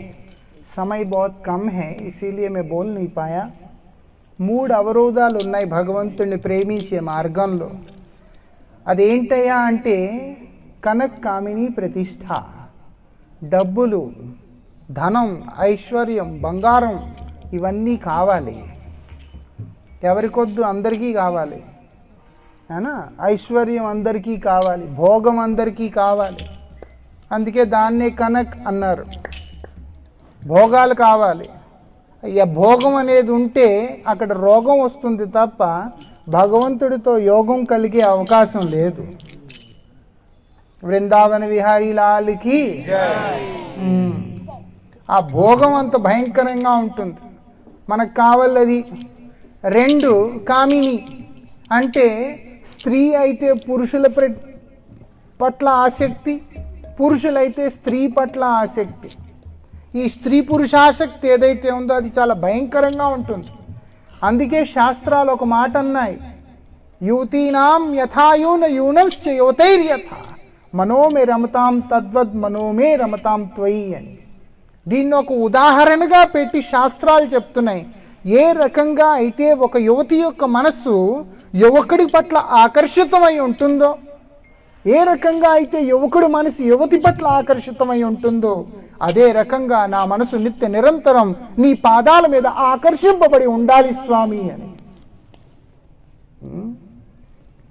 समय बहुत कम है इसीलिए मैं बोल नहीं पाया। 3 అవరోధాలు ఉన్నాయి భగవంతుని ప్రేమించే మార్గంలో. అదేంటయ్యా అంటే కనక్ కామిని ప్రతిష్ఠ, డబ్బులు, ధనం, ఐశ్వర్యం, బంగారం ఇవన్నీ కావాలి. ఎవరికొద్దు, అందరికీ కావాలి. అయినా ఐశ్వర్యం అందరికీ కావాలి, భోగం అందరికీ కావాలి. అందుకే దాన్నే కనక్ అన్నారు. భోగాలు కావాలి. ఇక భోగం అనేది ఉంటే అక్కడ రోగం వస్తుంది తప్ప భగవంతుడితో యోగం కలిగే అవకాశం లేదు. వృందావన విహారీ లాల్కి ఆ భోగం అంత భయంకరంగా ఉంటుంది. మనకు కావాలది. 2 కామిని అంటే స్త్రీ అయితే పురుషుల పట్ల ఆసక్తి, పురుషులైతే స్త్రీ పట్ల ఆసక్తి. ఈ స్త్రీ పురుషాసక్తి ఏదైతే ఉందో అది చాలా భయంకరంగా ఉంటుంది. అందుకే శాస్త్రాలు ఒక మాట అన్నాయి, యువతీనాం యథాయూన యూనశ్చ యువతైర్యథ మనోమే రమతాం తద్వద్ మనోమే రమతాం త్వయి అని. దీన్ని ఒక ఉదాహరణగా పెట్టి శాస్త్రాలు చెప్తున్నాయి. ఏ రకంగా అయితే ఒక యువతి యొక్క మనస్సు యువకుడి పట్ల ఆకర్షితమై ఉంటుందో, ఏ రకంగా అయితే యువకుడు మనసు యువతి పట్ల ఆకర్షితమై ఉంటుందో, అదే రకంగా నా మనసు నిత్య నిరంతరం నీ పాదాల మీద ఆకర్షింపబడి ఉండాలి స్వామి అని.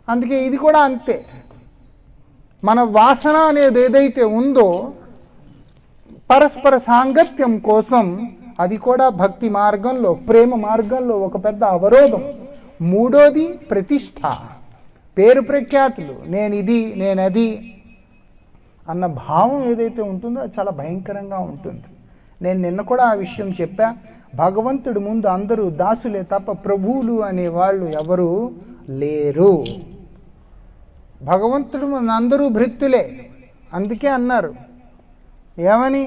అందుకే ఇది కూడా అంతే. మన వాసన అనేది ఏదైతే ఉందో పరస్పర సాంగత్యం కోసం అది కూడా భక్తి మార్గంలో, ప్రేమ మార్గంలో ఒక పెద్ద అవరోధం. 3వది ప్రతిష్ఠ, పేరు ప్రఖ్యాతులు, నేను ఇది నేనది అన్న భావం ఏదైతే ఉంటుందో అది చాలా భయంకరంగా ఉంటుంది. నేను నిన్న కూడా ఆ విషయం చెప్పా. భగవంతుడి ముందు అందరూ దాసులే తప్ప ప్రభువులు అనేవాళ్ళు ఎవరు లేరు. భగవంతుడి ముందు అందరూ భృత్యులే. అందుకే అన్నారు ఏమని,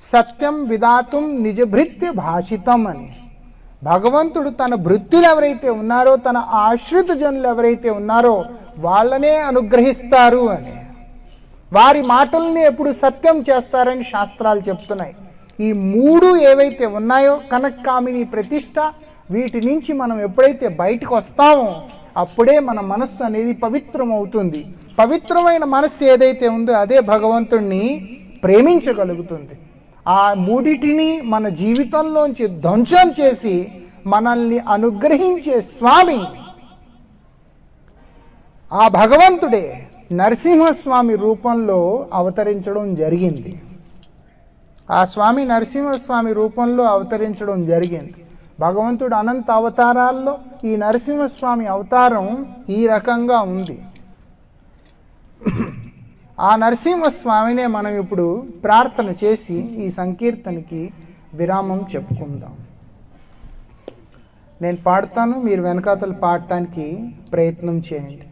సత్యం విధాతుం నిజభృత్య భాషితం అని. భగవంతుడు తన భృత్యులు ఎవరైతే ఉన్నారో, తన ఆశ్రిత జనులు ఎవరైతే ఉన్నారో వాళ్ళనే అనుగ్రహిస్తారు అని. వారి మాటల్ని ఎప్పుడు సత్యం చేస్తారని శాస్త్రాలు చెప్తున్నాయి. ఈ 3 ఏవైతే ఉన్నాయో కనక్ కామిని ప్రతిష్ఠ, వీటి నుంచి మనం ఎప్పుడైతే బయటకు వస్తామో అప్పుడే మన మనస్సు అనేది పవిత్రం అవుతుంది. పవిత్రమైన మనస్సు ఏదైతే ఉందో అదే భగవంతుణ్ణి ప్రేమించగలుగుతుంది. ఆ 3టిని మన జీవితంలోంచి ధ్వంసం చేసి మనల్ని అనుగ్రహించే స్వామి ఆ భగవంతుడే నరసింహస్వామి రూపంలో అవతరించడం జరిగింది. ఆ స్వామి నరసింహస్వామి రూపంలో అవతరించడం జరిగింది. భగవంతుడు అనంత అవతారాల్లో ఈ నరసింహస్వామి అవతారం ఈ రకంగా ఉంది. ఆ నరసింహస్వామినే మనం ఇప్పుడు ప్రార్థన చేసి ఈ సంకీర్తనకి విరామం చెప్పుకుందాం. నేను పాడతాను, మీరు వెనకాతలు పాడటానికి ప్రయత్నం చేయండి.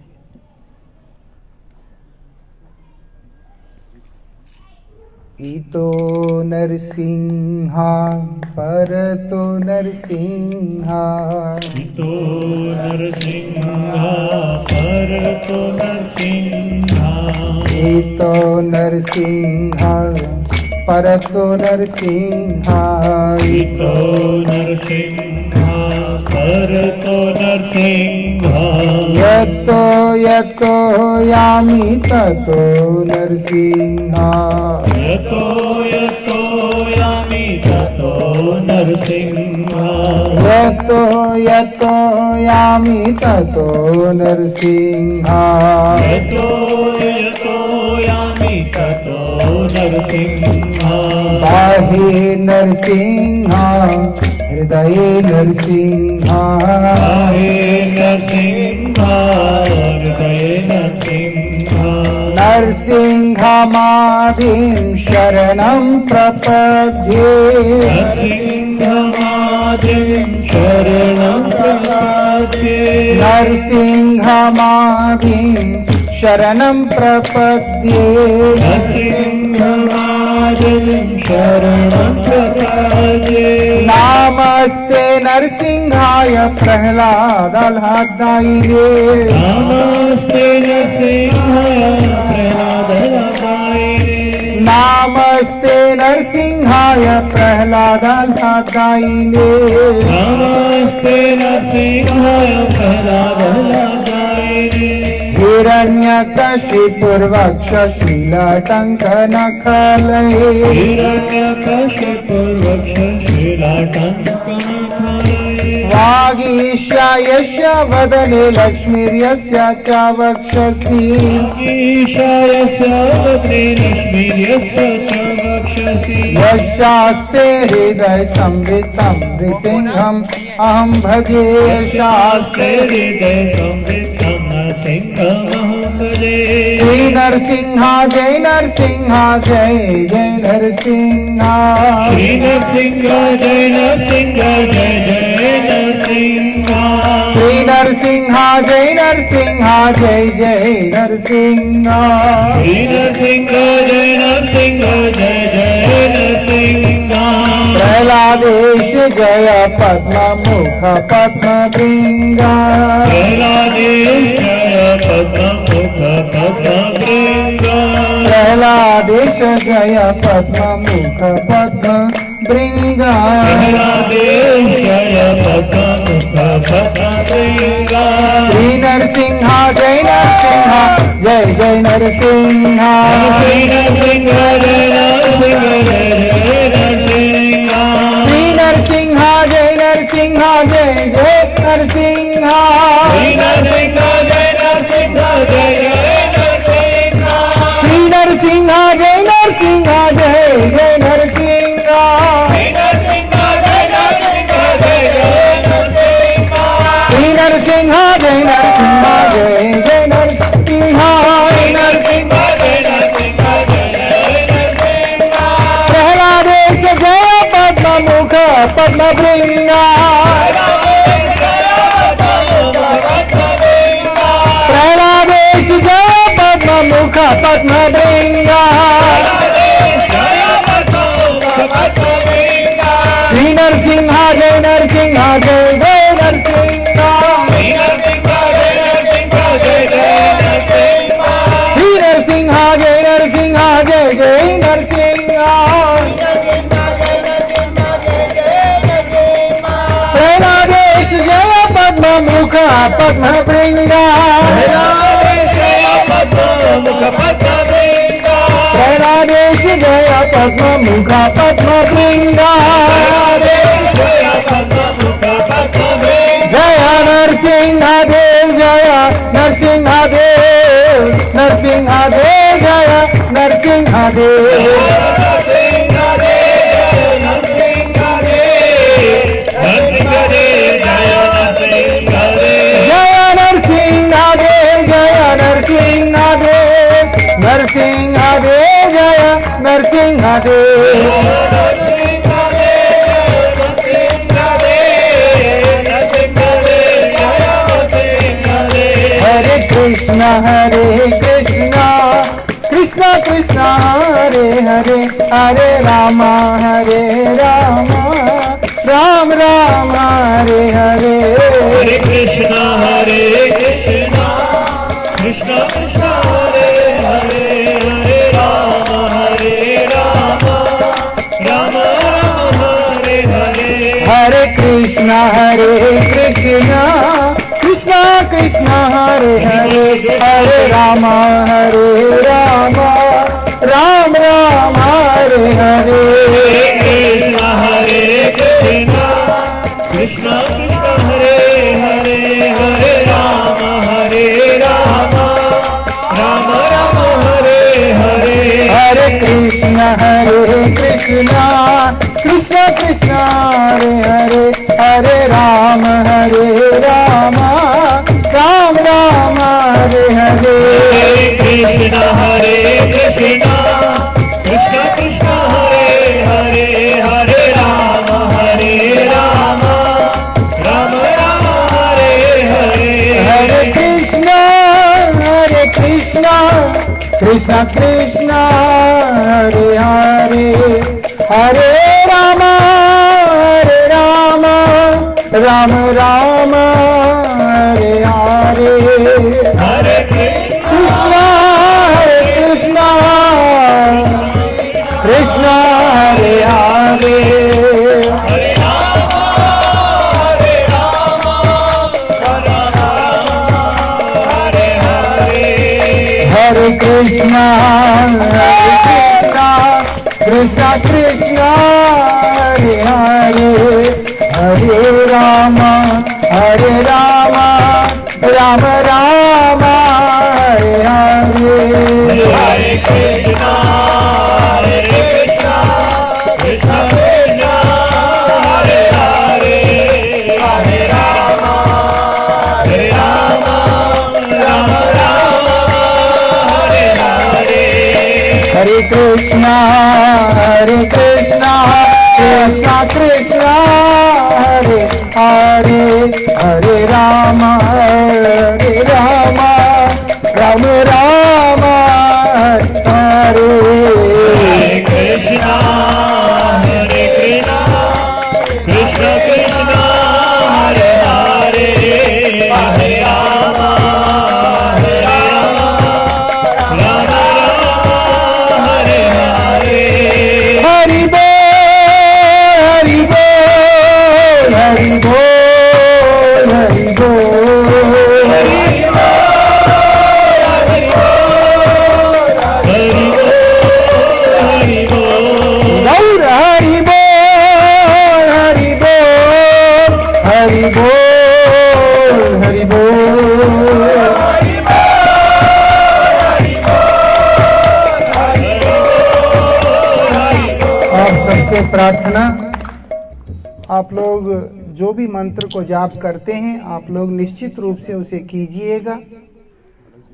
ఈతో నరసింహ పరతో నరసింహ, ఈతో నరసింహ పరతో నరసింహ, ఈతో నరసింహ పరతో నరసింహ, ఈతో నరసింహ పరతో నరసింహ, యతో యతో యామి తతో నరసింహ, యతో యతో యామి తతో నరసింహ, యతో యతో యామి తతో నరసింహ, యతో యతో యామి తతో నరసింహ, బాహి నరసింహ హృదయ నరసింహ, హరే నరసింహ హృదయ నరసింహ, నరసింహమాదిం శరణం ప్రపద్యే, నరసింహమాదిం శరణం ప్రపద్యే, నరసింహమాదిం శరణం ప్రపద్యే, నరసింహమాదిం శరణం ప్రపద్యే, నమస్తే నరసింహాయ ప్రహ్లాదాయ, నమస్తే నరసింహాయ ప్రహ్లాదాయ, నమస్తే నరసింహాయ ప్రహ్లాదాయ, నమస్తే నరసింహాయ ప్రహ్లాదాయ, హిరణ్యకశిపుర్వక్ష శీలటంకనఖలయే, హిరణ్యకశిపుర్వక్ష శీలాటంకనఖలయే, వాగీశాయస్య వదనే లక్ష్మీర్యస్య చ వక్షసి, ఈశాయస్య వదనే లక్ష్మీర్యస్య చ వక్షసి, యశాస్తే హృదయ సంవితం నృసింహం అహం భజే, శాస్త్రే హృదయ సంవితం నరసింహమహం భజే, శ్రీ నరసింహ జయ నరసింహ జయ జయ నరసింహ, శ్రీ నరసింహ జయ నరసింహ జయ జయ నరసింహ, శ్రీ నరసింహ జయ నరసింహ జయ జయ నరసింహ, శ్రీ నరసింహ జయ నరసింహ జయ జయ నరసింహ, ప్రహ్లాదేశ జయ పద్మముఖ పద్మభృంగ, ప్రహ్లాదేశ జయ పద్మముఖ పద్మభృంగ, ప్రహ్లాదేశ జయ పద్మముఖ పద్మభృంగ, ప్రహ్లాదేశ జయ పద్మముఖ పద్మభృంగ, శ్రీ నరసింహ జయ నరసింహ జయ జయ నరసింహ, శ్రీ నరసింహ జయ నరసింహ జయ జయ నరసింహ, శ్రీ నరసింహ జయ నరసింహ జయ జయ నరసింహ, శ్రీ నరసింహ జయ నరసింహ జయ జయ నరసింహ, శ్రీ నరసింహ జయ నరసింహ జయ జయ నరసింహ, శ్రీ నరసింహ జయ నరసింహ జయ జయ నరసింహ, శ్రీ నరసింహ జయ నరసింహ జయ జయ నరసింహ, నరసింహ జయ నరసింహ జయ జయ నరసింహ, ప్రహ్లాదేశ జయ పద్మముఖ పద్మభృంగ, ప్రహ్లాదేశ జయ పద్మముఖ పద్మభృంగ, శ్రీ నరసింహ జయ నరసింహ జయ జయ నరసింహ, శ్రీ నరసింహ జయ నరసింహ జయ జయ నరసింహ, ప్రహ్లాదేశ జయ పద్మముఖ పద్మభృంగ, ప్రహ్లాదేశ జయ పద్మముఖ పద్మభృంగ, జయ నరసింహ దేవ్ జయ నరసింహ దేవ్, నరసింహ దేవ్ జయ నరసింహ దేవ్, नरसिंह देव। हरे कृष्णा कृष्णा कृष्णा हरे हरे, हरे राम राम राम हरे हरे। हरे कृष्णा कृष्णा कृष्णा हरे हरे, हरे राम राम राम हरे हरे। हरे कृष्णा कृष्णा कृष्णा हरे हरे, हरे राम राम राम हरे हरे। हरे कृष्णा कृष्णा कृष्णा हरे हरे, हरे राम राम राम हरे हरे। हरे कृष्णा कृष्णा कृष्णा हरे हरे, हरे राम राम राम हरे हरे। हरे कृष्णा कृष्णा कृष्णा कृष्णा हरे हरे, हरे राम राम राम हरे हरे। हरे कृष्णा कृष्णा कृष्णा हरे हरे, हरे राम राम राम हरे हरे। हरे कृष्णा कृष्णा हरे हरे। हरे कृष्णा कृष्णा कृष्णा हरे हरे, हरे राम राम राम हरे हरे। हरे कृष्णा कृष्णा कृष्णा हरे हरे, हरे राम राम हरे हरे। हरे कृष्णा कृष्णा कृष्णा हरे हरे, हरे राम राम राम हरे हरे कृष्णा कृष्णा कृष्णा हरे हरे, हरे राम राम हरे हरे। हरि बोल हरि बोल हरि बोल हरि बोल। गौर हरि बोल हरि बोल हरि बोल। आप सबसे प्रार्थना, आप लोग जो भी मंत्र को जाप करते हैं आप लोग निश्चित रूप से उसे कीजिएगा,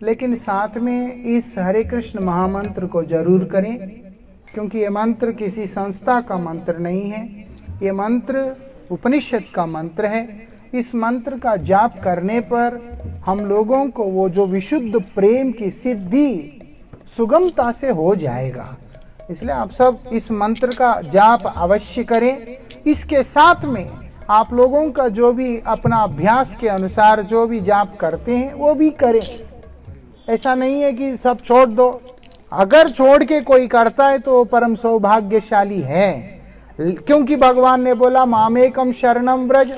लेकिन साथ में इस हरे कृष्ण महामंत्र को जरूर करें, क्योंकि ये मंत्र किसी संस्था का मंत्र नहीं है, ये मंत्र उपनिषद का मंत्र है। इस मंत्र का जाप करने पर हम लोगों को वो जो विशुद्ध प्रेम की सिद्धि सुगमता से हो जाएगा। इसलिए आप सब इस मंत्र का जाप अवश्य करें। इसके साथ में आप लोगों का जो भी अपना अभ्यास के अनुसार जो भी जाप करते हैं वो भी करें। ऐसा नहीं है कि सब छोड़ दो, अगर छोड़ के कोई करता है तो वो परम सौभाग्यशाली है, क्योंकि भगवान ने बोला मामेकम शरणम व्रज।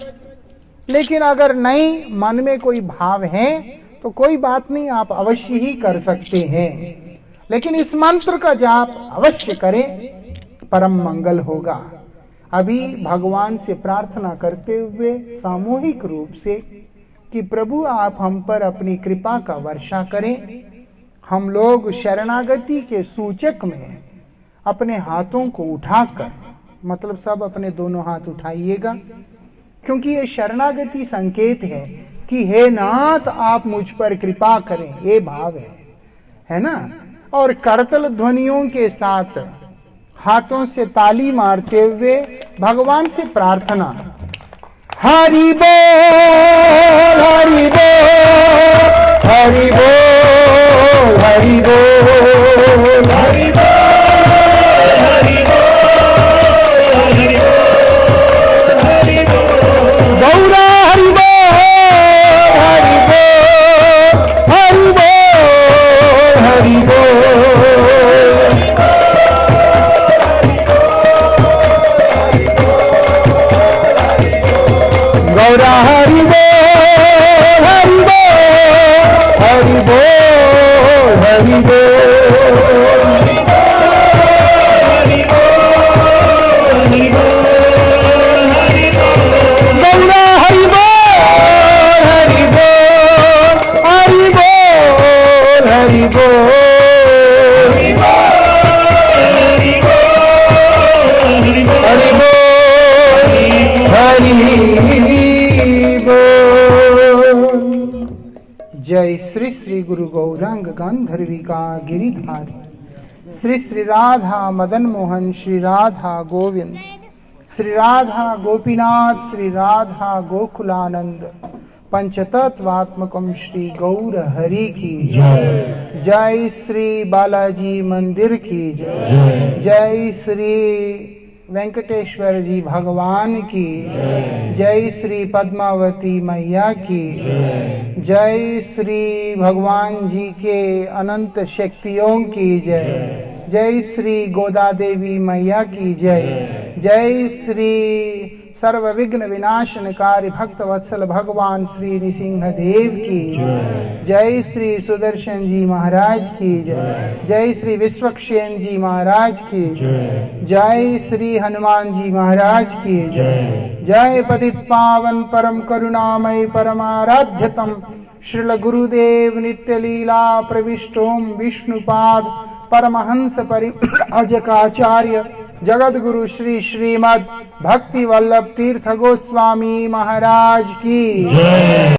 लेकिन अगर नहीं, मन में कोई भाव है तो कोई बात नहीं, आप अवश्य ही कर सकते हैं, लेकिन इस मंत्र का जाप अवश्य करें, परम मंगल होगा। अभी भगवान से प्रार्थना करते हुए सामूहिक रूप से कि प्रभु आप हम पर अपनी कृपा का वर्षा करें। हम लोग शरणागति के सूचक में अपने हाथों को उठाकर, मतलब सब अपने दोनों हाथ उठाइएगा, क्योंकि ये शरणागति संकेत है कि हे नाथ आप मुझ पर कृपा करें, ये भाव है ना। और करतल ध्वनियों के साथ हाथों से ताली मारते हुए भगवान से प्रार्थना। हरि बोल हरि बोल हरि बोल हरि बोल हरि बोल हरि बोल हरि बोल हरि बोल गौरा हरि बोल हरि बोल हरि बोल हरि बोल गौरा हरि बोल हरि बोल हरि बोल हरि बोल गौरा हरि बोल हरि बोल हरि बोल हरि बोल हरि बोल हरि बोल। जय श्री श्री गुरु गौरांग गांधर्विका गिरिधारी श्री श्री राधा मदन मोहन श्री राधा गोविंद श्री राधा गोपीनाथ श्री राधा गोकुलानंद पंचतत्वात्मकम श्री गौर हरि की जय। जय श्री बालाजी मंदिर की जय। जय श्री वेंकटेश्वर जी भगवान की जय। श्री पद्मावती मैया की जय। श्री भगवान जी के अनंत शक्तियों की जय। जय श्री गोदा देवी मैया की जय। जय श्री सर्व विघ्न विनाशनकारी भक्त वत्सल भगवान श्री नृसिंह देव की जय। श्री सुदर्शन जी महाराज की जय। जय श्री विश्वक्षेन जी महाराज की जय। श्री हनुमान जी महाराज की जय। जय पतित पावन परम करुणामय परमाराध्यतम श्रील गुरुदेव नित्य लीला प्रविष्टोम विष्णुपाद परमहंस परिव्राजकाचार्य जगत गुरु श्री श्रीमद् भक्ति वल्लभ तीर्थ गोस्वामी महाराज की जय।